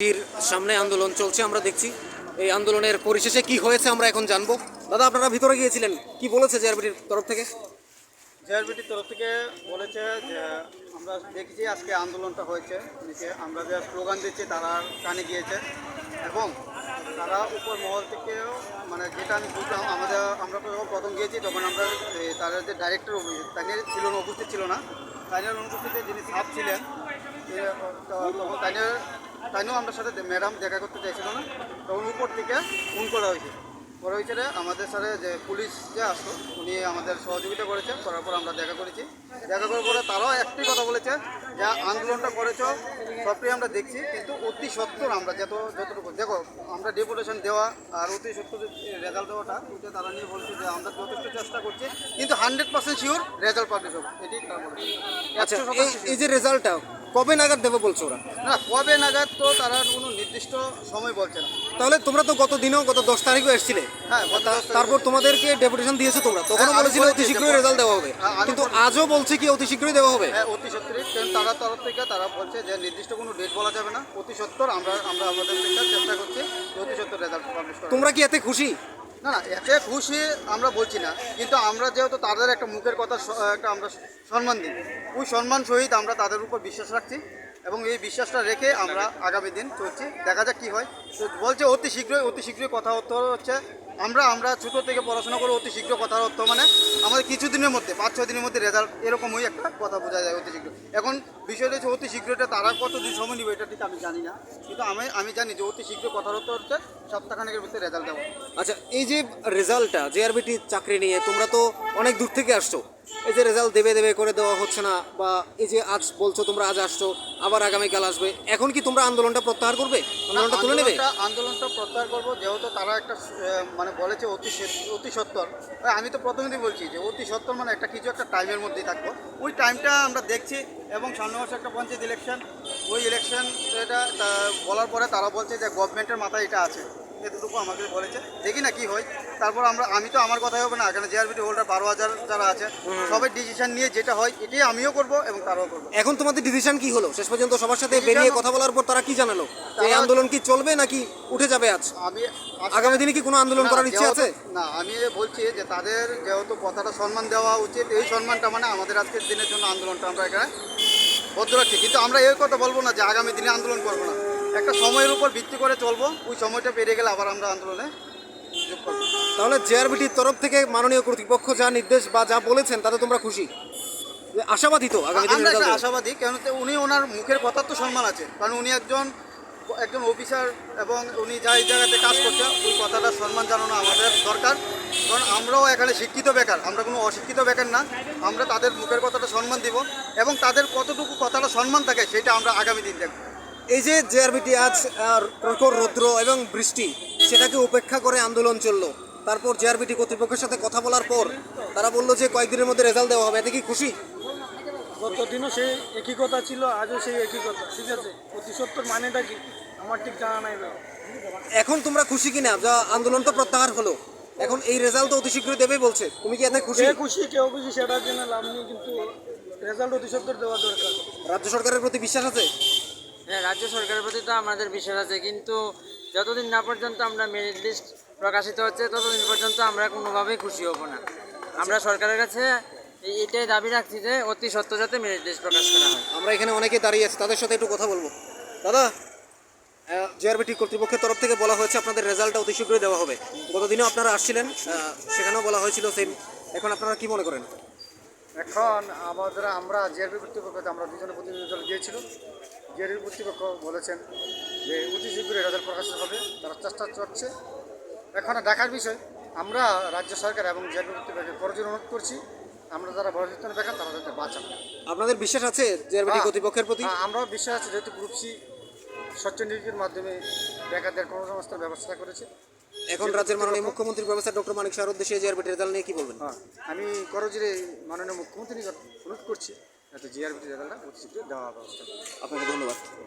জিআরবিটির সামনে আন্দোলন চলছে, আমরা দেখছি। এই আন্দোলনের পরিশেষে কি হয়েছে আমরা এখন জানবো। দাদা, আপনারা ভিতরে গিয়েছিলেন, কি বলেছে জিআরবিটির তরফ থেকে? জিআরবিটির তরফ থেকে বলেছে যে আমরা দেখছি আজকে আন্দোলনটা হয়েছে, নিচে আমরা যে স্লোগান দিচ্ছি তারা কানে গিয়েছে এবং তারা উপর মহল থেকেও মানে যেটা আমি বুঝলাম আমরা যখন প্রথম গিয়েছি তখন আমরা তাদের যে ডাইরেক্টর তাকে ছিল না, উপস্থিত ছিল না। তাইনের অনুপস্থিতিতে যিনি সাপ ছিলেন তখন তাইনেও আমার সাথে ম্যাডাম দেখা করতে চাইছিল না, তখন উপর থেকে ফোন করা হয়েছে আমাদের সাথে যে পুলিশ যে আসতো উনি আমাদের সহযোগিতা করেছে, করার পর আমরা দেখা করেছি। দেখা করার পরে তারাও একটাই কথা বলেছে যে আন্দোলনটা করেছ সবটাই আমরা দেখছি, কিন্তু অতি সত্বর আমরা যতটুকু দেখো আমরা ডেপুটেশন দেওয়া আর অতি সত্তর রেজাল্ট দেওয়াটা ওইটা তারা নিয়ে বলছে যে আমরা যথেষ্ট চেষ্টা করছি, কিন্তু 100% শিওর রেজাল্ট পাবলিশ হবে, এটি তারা বলেছে। আচ্ছা, এই যে রেজাল্টটা কবে নাগাদ দেবে বলছো ওরা? না, কবে নাগাদ তো তারা কোনো নির্দিষ্ট সময় বলছে না। তাহলে তোমরা তো গত 10 তারিখও এসেছিলে। হ্যাঁ, তারপর তোমাদেরকে ডেপুটেশন দিয়েছো, তোমরা তখনও বলেছিল অতি শীঘ্রই রেজাল্ট দেওয়া হবে, কিন্তু আজও বলছে কি অতি শীঘ্রই দেওয়া হবে? হ্যাঁ, অতি সত্তরই, কারণ তারা তরফ থেকে তারা বলছে যে নির্দিষ্ট কোনো ডেট বলা যাবে না, অতি সত্তর আমরা আমাদের থেকে চেষ্টা করছি অতি সত্তর রেজাল্ট পাবলিশ করা। তোমরা কি এতে খুশি? না না, এতে খুশি আমরা বলছি না, কিন্তু আমরা যেহেতু তাদের একটা মুখের কথা একটা আমরা সম্মান দিই, ওই সম্মান সহিত আমরা তাদের উপর বিশ্বাস রাখছি এবং এই বিশ্বাসটা রেখে আমরা আগামী দিন চলছি, দেখা যাক কী হয়। তো বলছে অতি শীঘ্রই কথাবার্তা হচ্ছে। আমরা ছোটো থেকে পড়াশোনা করে অতি শীঘ্র কথার অর্থ মানে আমাদের কিছুদিনের মধ্যে 5-6 দিনের মধ্যে রেজাল্ট, এরকমই একটা কথা বোঝা যায় অতি শীঘ্র। এখন বিষয়টা হচ্ছে অতি শীঘ্রটা তারা কতদিন সময় নেবে এটা ঠিক আমি জানি না, কিন্তু আমি জানি যে অতি শীঘ্র কথার অর্থ হচ্ছে সপ্তাহখানেকের ভিতরে রেজাল্ট দেওয়া। আচ্ছা, এই যে রেজাল্টটা জিআরবিটি চাকরি নিয়ে তোমরা তো অনেক দূর থেকে আসছো, এই যে রেজাল্ট দেবে করে দেওয়া হচ্ছে না, বা এই যে আজ বলছো তোমরা আজ আসছো আবার আগামীকাল আসবে, এখন কি তোমরা আন্দোলনটা প্রত্যাহার করবে, আন্দোলনটা তুলে নেবে? আন্দোলনটা প্রত্যাহার করবো, যেহেতু তারা একটা মানে বলেছে অতি সত্তর। আমি তো প্রথমেই বলছি যে অতি সত্তর মানে কিছু একটা টাইমের মধ্যেই থাকবো, ওই টাইমটা আমরা দেখছি। এবং সামনে মাসে একটা পঞ্চায়েত ইলেকশন, ওই ইলেকশন এটা বলার পরে তারা বলছে যে গভর্নমেন্টের মাথায় এটা আছে, এতটুকু আমাকে বলেছে, দেখি না কি হয়। তারপর আমি তো আমার কথাই হবে না, এখানে জিআরবিটি হোল্ডার 12,000 যারা আছে সবাই ডিসিশন নিয়ে যেটা হয় এটাই আমিও করব এবং তারাও করবো। এখন তোমাদের ডিসিশন কি হলো শেষ পর্যন্ত? সবার সাথে বেরিয়ে কথা বলার পর তারা কি জানালো? এই আন্দোলন কি চলবে নাকি উঠে যাবে? আমি আগামী দিনে কি কোনো আন্দোলন করার ইচ্ছে আছে? না, আমি বলছি যে তাদের যেহেতু কথাটা সম্মান দেওয়া উচিত, এই সম্মানটা মানে আমাদের আজকের দিনের জন্য আন্দোলনটা আমরা এখানে বদ্ধ রাখছি, কিন্তু আমরা এই কথা বলবো না যে আগামী দিনে আন্দোলন করবো না। একটা সময়ের উপর ভিত্তি করে চলবো, ওই সময়টা পেরিয়ে গেলে আবার আমরা আন্দোলনে যোগ করবো। তাহলে জিআরবিটির তরফ থেকে মাননীয় কর্তৃপক্ষ যা নির্দেশ বা যা বলেছেন তাতে তোমরা খুশি, আশাবাদী তো? আগামী দিনে আমরা আশাবাদী, কারণ উনি ওনার মুখের কথার তো সম্মান আছে, কারণ উনি একজন অফিসার এবং উনি যা এই জায়গাতে কাজ করছে ওই কথাটা সম্মান জানানো আমাদের দরকার। কারণ আমরাও এখানে শিক্ষিত বেকার, আমরা কোনো অশিক্ষিত বেকার না। আমরা তাদের মুখের কথাটা সম্মান দিব এবং তাদের কতটুকু কথাটা সম্মান থাকে সেটা আমরা আগামী দিন দেখব। এই যে জিআরবিটি আজ প্রখর রৌদ্র এবং বৃষ্টি সেটাকে উপেক্ষা করে আন্দোলন চললো, তারপর জিআরবিটি কর্তৃপক্ষের সাথে কথা বলার পর তারা বললো যে কয়েকদিনের মধ্যে রেজাল্ট দেওয়া হবে, এতে কি খুশি? গতদিনও সেই একই কথা ছিল, আজও সেই একই কথা, ঠিক আছে। অতি সত্তর মানেটা কি আমার ঠিক জানা নাই। এখন তোমরা খুশি কিনা? যা আন্দোলন তো প্রত্যাহার হলো, এখন এই রেজাল্ট তো অতি শীঘ্রই দেবেই বলছে, তুমি কি এতে খুশি? কেউ খুশি সেটার জন্য লাভ নেই, কিন্তু রেজাল্ট অতি সত্তর দেওয়া দরকার। রাজ্য সরকারের প্রতি বিশ্বাস আছে? হ্যাঁ, রাজ্য সরকারের প্রতি তো আমাদের বিশ্বাস আছে, কিন্তু যতদিন না পর্যন্ত আমরা মেরিট লিস্ট প্রকাশিত হচ্ছে ততদিন পর্যন্ত আমরা কোনোভাবেই খুশি হব না। আমরা সরকারের কাছে এটাই দাবি রাখছি যে অতি সত্ত্বর যাতে মেরিট লিস্ট প্রকাশ করা হয়। আমরা এখানে অনেকে দাঁড়িয়ে আছি, তাদের সাথে একটু কথা বলবো। দাদা, জিআরবিটি কর্তৃপক্ষের তরফ থেকে বলা হয়েছে আপনাদের রেজাল্টটা অতি শীঘ্রই দেওয়া হবে, গতদিনও আপনারা আসছিলেন, সেখানেও বলা হয়েছিল সেম, এখন আপনারা কি মনে করেন? এখন আমরা জিআরবি কর্তৃপক্ষ আমরা দুজনে প্রতিনিধি দল গিয়েছিল, জিআরবি কর্তৃপক্ষ বলেছেন যে অতি শীঘ্রই রেজাল্ট প্রকাশিত হবে, তারা চেষ্টা করছে। এখন দেখার বিষয়, আমরা রাজ্য সরকার এবং জিআরবি কর্তৃপক্ষের করজোর অনুরোধ করছি, আমরা যারা বড় বেকার তারা যাতে বাঁচান। আপনাদের বিশ্বাস আছে জিআরবিটি কর্তৃপক্ষের প্রতি? আমরাও বিশ্বাস আছে, যেহেতু গ্রুপ সি স্বচ্ছ নিয়োগের মাধ্যমে বেকারদের কর্মসংস্থানের ব্যবস্থা করেছে। এখন রাজ্যের মাননীয় মুখ্যমন্ত্রীর ব্যবস্থা ডক্টর মানিক সাহার উদ্দেশ্যে জিআরবিটি রেজাল্ট নিয়ে কি বলবেন? আমি করজোরে মাননীয় মুখ্যমন্ত্রী অনুরোধ করছি যাতে জিআরবিটি রেজাল্টটা অতি শীঘ্রই দেওয়ার ব্যবস্থা। আপনাকে ধন্যবাদ।